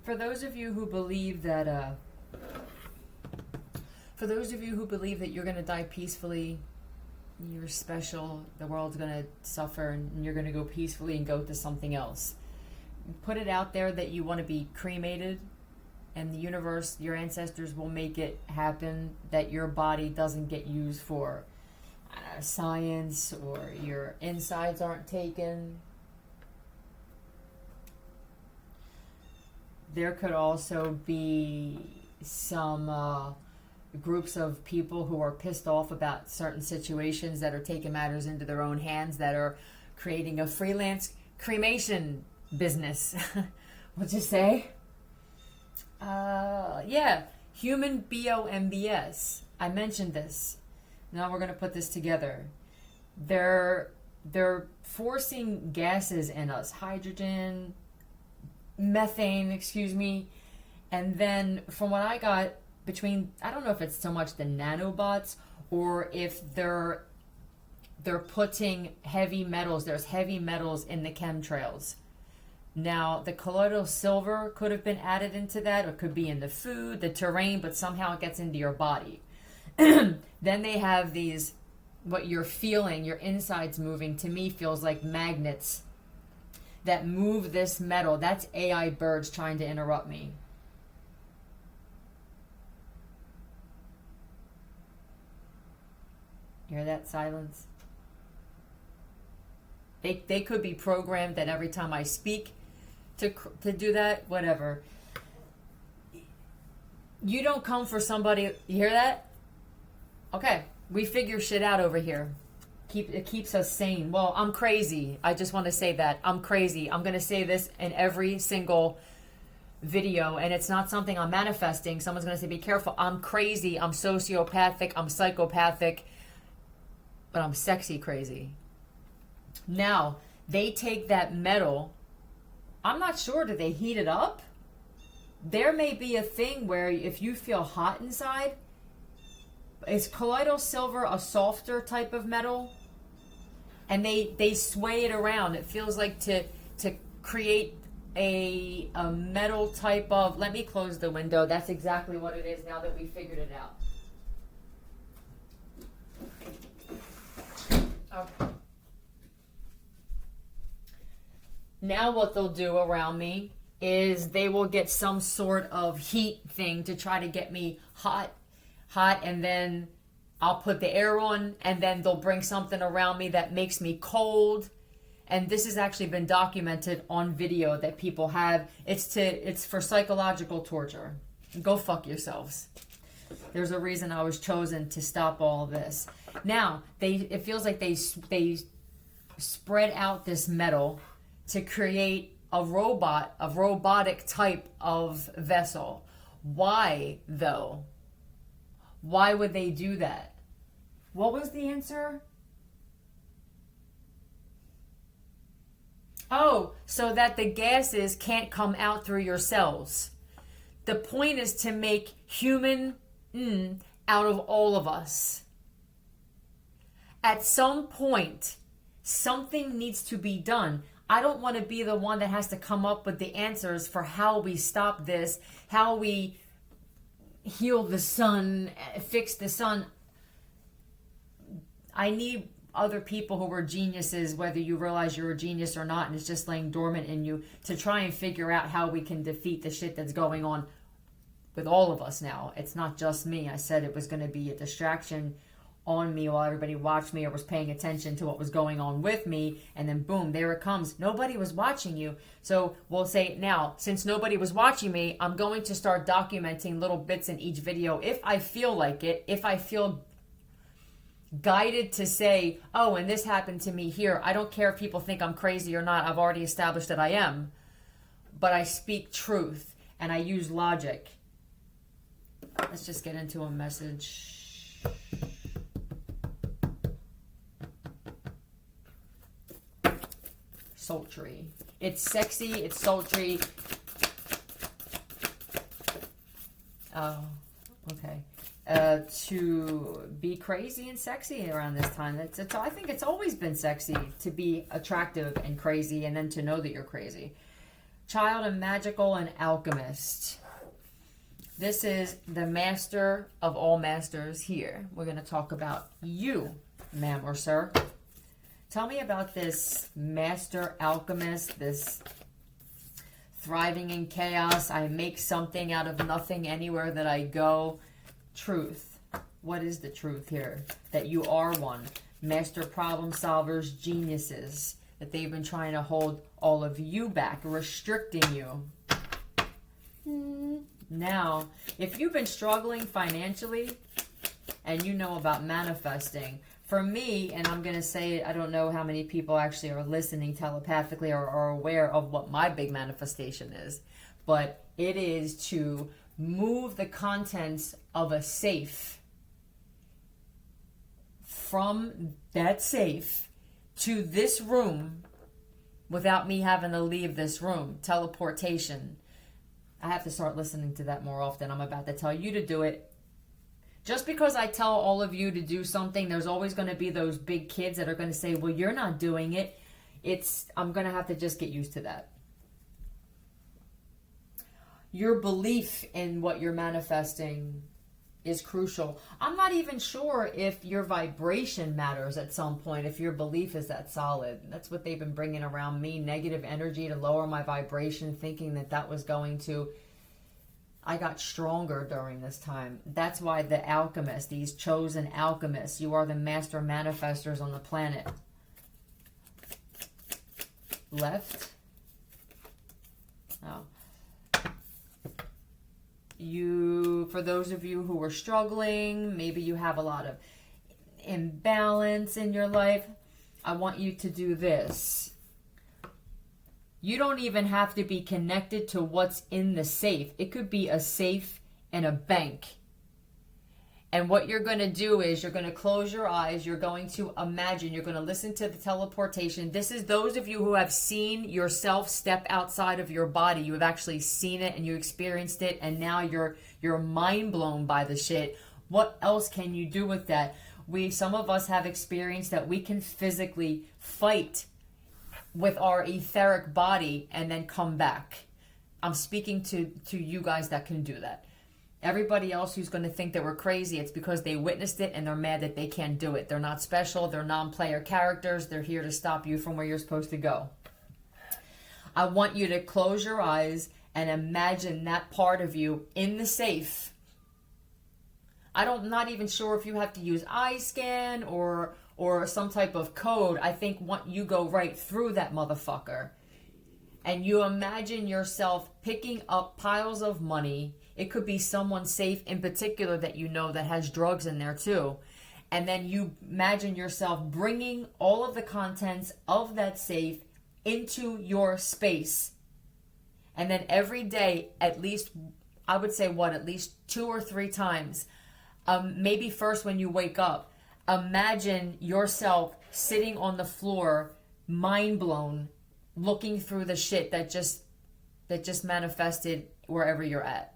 For those of you who believe that, you're going to die peacefully, you're special, the world's going to suffer, and you're going to go peacefully and go to something else. Put it out there that you want to be cremated, and the universe, your ancestors will make it happen that your body doesn't get used for science, or your insides aren't taken. There could also be some groups of people who are pissed off about certain situations that are taking matters into their own hands, that are creating a freelance cremation business. What'd you say? Yeah, human BOMBS. I mentioned this. Now we're going to put this together. They're forcing gases in us, hydrogen, methane, and then from what I got, I don't know if it's so much the nanobots or if they're putting heavy metals. There's heavy metals in the chemtrails. Now, the colloidal silver could have been added into that, or could be in the food, the terrain, but somehow it gets into your body. Then they have these, what you're feeling, your insides moving, to me feels like magnets that move this metal. That's AI birds trying to interrupt me. Hear that silence? They could be programmed that every time I speak to do that, whatever. You don't come for somebody, you hear that? Okay, we figure shit out over here. It keeps us sane. Well, I'm crazy. I just want to say that. I'm crazy. I'm going to say this in every single video, and it's not something I'm manifesting. Someone's going to say, be careful. I'm crazy. I'm sociopathic. I'm psychopathic. But I'm sexy crazy. Now, they take that metal. I'm not sure. Do they heat it up? There may be a thing where if you feel hot inside, is colloidal silver a softer type of metal? And they sway it around. It feels like to create a metal type of... Let me close the window. That's exactly what it is now that we figured it out. Okay. Now what they'll do around me is they will get some sort of heat thing to try to get me hot, and then I'll put the air on, and then they'll bring something around me that makes me cold. And this has actually been documented on video that people have. It's for psychological torture. Go fuck yourselves. There's a reason I was chosen to stop all of this. Now, it feels like they spread out this metal to create a robotic type of vessel. Why, though? Why would they do that? What was the answer? Oh, so that the gases can't come out through your cells. The point is to make human out of all of us. At some point, something needs to be done. I don't want to be the one that has to come up with the answers for how we stop this, how we heal the sun, fix the sun. I need other people who are geniuses, whether you realize you're a genius or not, and it's just laying dormant in you, to try and figure out how we can defeat the shit that's going on with all of us now. It's not just me. I said it was going to be a distraction on me while everybody watched me or was paying attention to what was going on with me, and then boom, there it comes. Nobody was watching you. So we'll say now, since nobody was watching me, I'm going to start documenting little bits in each video if I feel like it, if I feel guided to say, oh, and this happened to me here. I don't care if people think I'm crazy or not. I've already established that I am. But I speak truth and I use logic. Let's just get into a message. Sultry. It's sexy. It's sultry. Oh, okay. To be crazy and sexy around this time. I think it's always been sexy to be attractive and crazy, and then to know that you're crazy. Child and magical and alchemist. This is the master of all masters here. We're going to talk about you, ma'am or sir. Tell me about this master alchemist, this thriving in chaos. I make something out of nothing anywhere that I go. Truth. What is the truth here? That you are one. Master problem solvers, geniuses. That they've been trying to hold all of you back, restricting you. Now, if you've been struggling financially and you know about manifesting, for me, and I'm going to say it, I don't know how many people actually are listening telepathically or are aware of what my big manifestation is, but it is to move the contents of a safe from that safe to this room without me having to leave this room. Teleportation. I have to start listening to that more often. I'm about to tell you to do it. Just because I tell all of you to do something, there's always going to be those big kids that are going to say, well, you're not doing it. I'm going to have to just get used to that. Your belief in what you're manifesting is crucial. I'm not even sure if your vibration matters at some point, if your belief is that solid. That's what they've been bringing around me, negative energy to lower my vibration, thinking that that was going to... I got stronger during this time. That's why the alchemists, these chosen alchemists, you are the master manifestors on the planet. Left. Oh. For those of you who are struggling, maybe you have a lot of imbalance in your life, I want you to do this. You don't even have to be connected to what's in the safe. It could be a safe in a bank. And what you're going to do is you're going to close your eyes. You're going to imagine. You're going to listen to the teleportation. This is those of you who have seen yourself step outside of your body. You have actually seen it and you experienced it. And now you're mind blown by the shit. What else can you do with that? Some of us have experienced that we can physically fight with our etheric body and then come back. I'm speaking to you guys that can do that. Everybody else who's going to think that we're crazy, it's because they witnessed it and they're mad that they can't do it. They're not special. They're non-player characters. They're here to stop you from where you're supposed to go. I want you to close your eyes and imagine that part of you in the safe. I'm not even sure if you have to use eye scan or some type of code. I think you go right through that motherfucker. And you imagine yourself picking up piles of money. It could be someone safe in particular that you know that has drugs in there too. And then you imagine yourself bringing all of the contents of that safe into your space. And then every day, at least, I would say at least 2 or 3 times. Maybe first when you wake up, imagine yourself sitting on the floor, mind blown, looking through the shit that just manifested wherever you're at.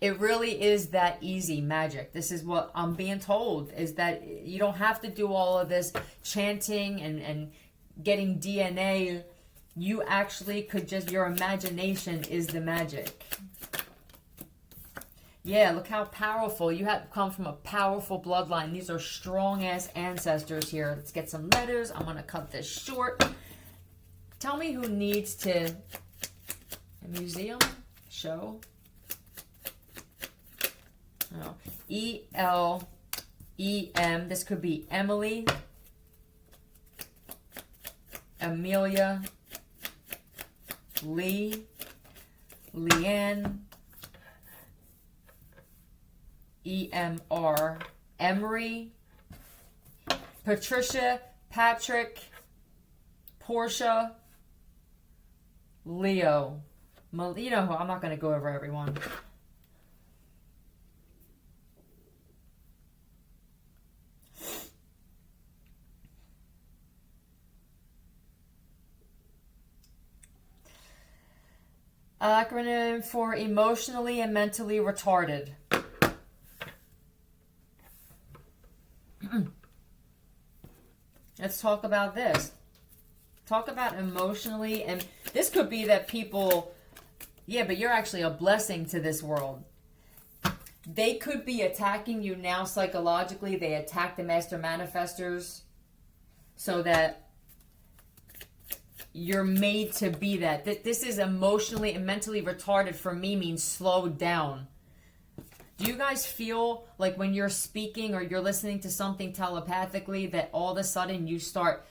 It really is that easy magic. This is what I'm being told, is that you don't have to do all of this chanting and getting DNA. You actually could your imagination is the magic. Yeah, look how powerful. You have come from a powerful bloodline. These are strong-ass ancestors here. Let's get some letters. I'm going to cut this short. Tell me who needs to... A museum? Show? Oh. E-L-E-M. This could be Emily. Amelia. Lee. Leanne. E-M-R. Emery. Patricia. Patrick. Portia. Leo. You know who, I'm not going to go over everyone. Acronym for emotionally and mentally retarded. Let's talk about this. Talk about emotionally. And this could be that people, yeah, but you're actually a blessing to this world. They could be attacking you now psychologically. They attack the master manifestors so that you're made to be that. This is emotionally and mentally retarded for me means slowed down. Do you guys feel like when you're speaking or you're listening to something telepathically that all of a sudden you start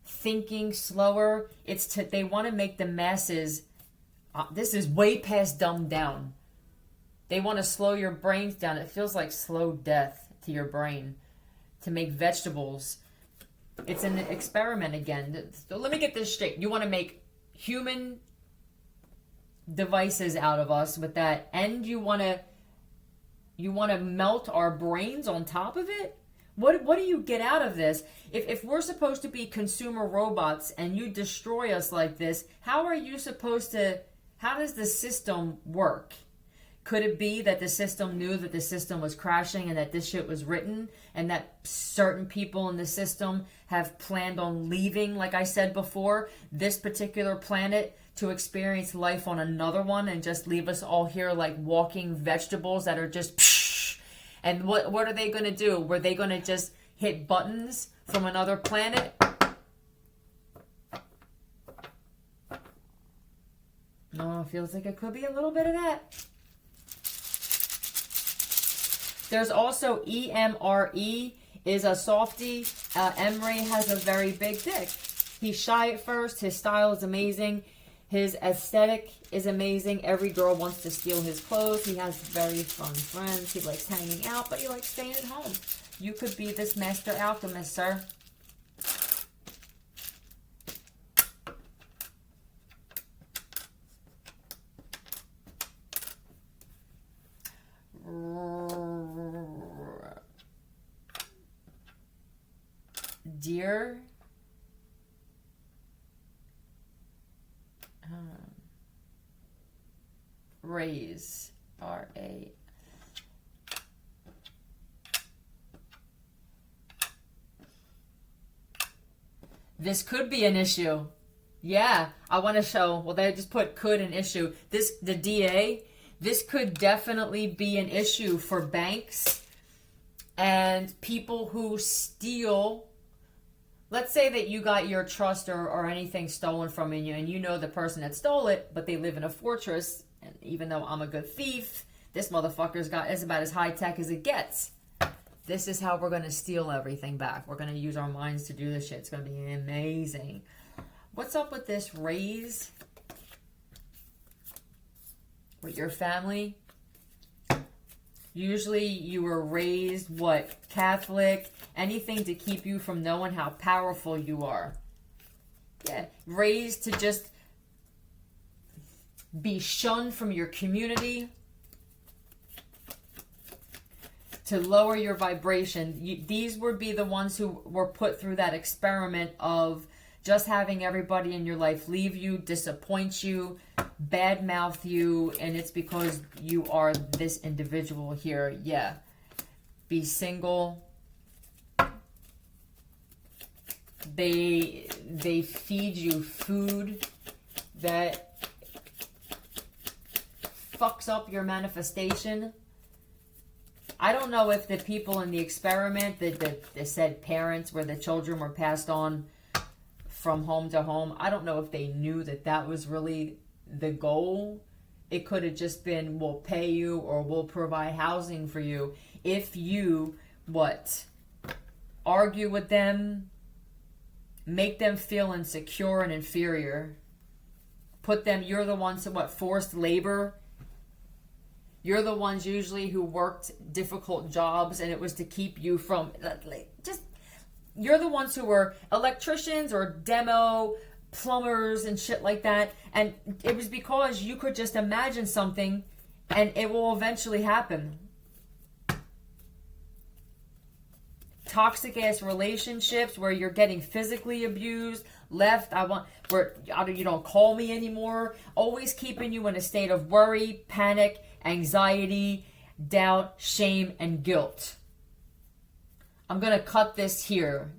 thinking slower? They want to make the masses, this is way past dumbed down. They want to slow your brains down. It feels like slow death to your brain to make vegetables. It's an experiment again. So let me get this straight. You want to make human devices out of us with that, and you want to melt our brains on top of it? What do you get out of this? If we're supposed to be consumer robots and you destroy us like this, how does the system work? Could it be that the system knew that the system was crashing and that this shit was written and that certain people in the system have planned on leaving, like I said before, this particular planet to experience life on another one and just leave us all here like walking vegetables that are just psh? And what are they going to do? Were they going to just hit buttons from another planet? No, it feels like it could be a little bit of that. There's also EMRE, is a softie. Emery has a very big dick. He's shy at first. His style is amazing. His aesthetic is amazing. Every girl wants to steal his clothes. He has very fun friends. He likes hanging out, but he likes staying at home. You could be this master alchemist, sir. Dear raise R-A. This could be an issue. Yeah, I want to show. Well, they just put could an issue. The DA. This could definitely be an issue for banks and people who steal. Let's say that you got your trust or anything stolen from you, and you know the person that stole it, but they live in a fortress. And even though I'm a good thief, this motherfucker's is about as high tech as it gets. This is how we're going to steal everything back. We're going to use our minds to do this shit. It's going to be amazing. What's up with this raise? With your family? Usually you were raised, Catholic? Anything to keep you from knowing how powerful you are. Yeah, raised to just be shunned from your community. To lower your vibration. These would be the ones who were put through that experiment of just having everybody in your life leave you, disappoint you, badmouth you, and it's because you are this individual here. Yeah. Be single. They feed you food that fucks up your manifestation. I don't know if the people in the experiment, the said parents where the children were passed on from home to home, I don't know if they knew that was really the goal. It could have just been, we'll pay you or we'll provide housing for you. If you, argue with them, make them feel insecure and inferior, you're the ones that, forced labor. You're the ones usually who worked difficult jobs and it was to keep you from, you're the ones who were electricians or demo plumbers and shit like that. And it was because you could just imagine something and it will eventually happen. Toxic ass relationships where you're getting physically abused, where you don't call me anymore, always keeping you in a state of worry, panic, anxiety, doubt, shame, and guilt. I'm going to cut this here.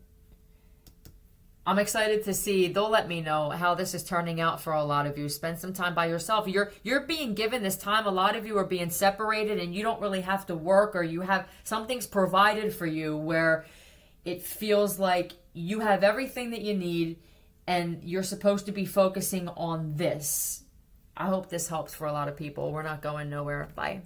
I'm excited to see. They'll let me know how this is turning out for a lot of you. Spend some time by yourself. You're being given this time. A lot of you are being separated and you don't really have to work, or you have something's provided for you where it feels like you have everything that you need and you're supposed to be focusing on this. I hope this helps for a lot of people. We're not going nowhere. Bye.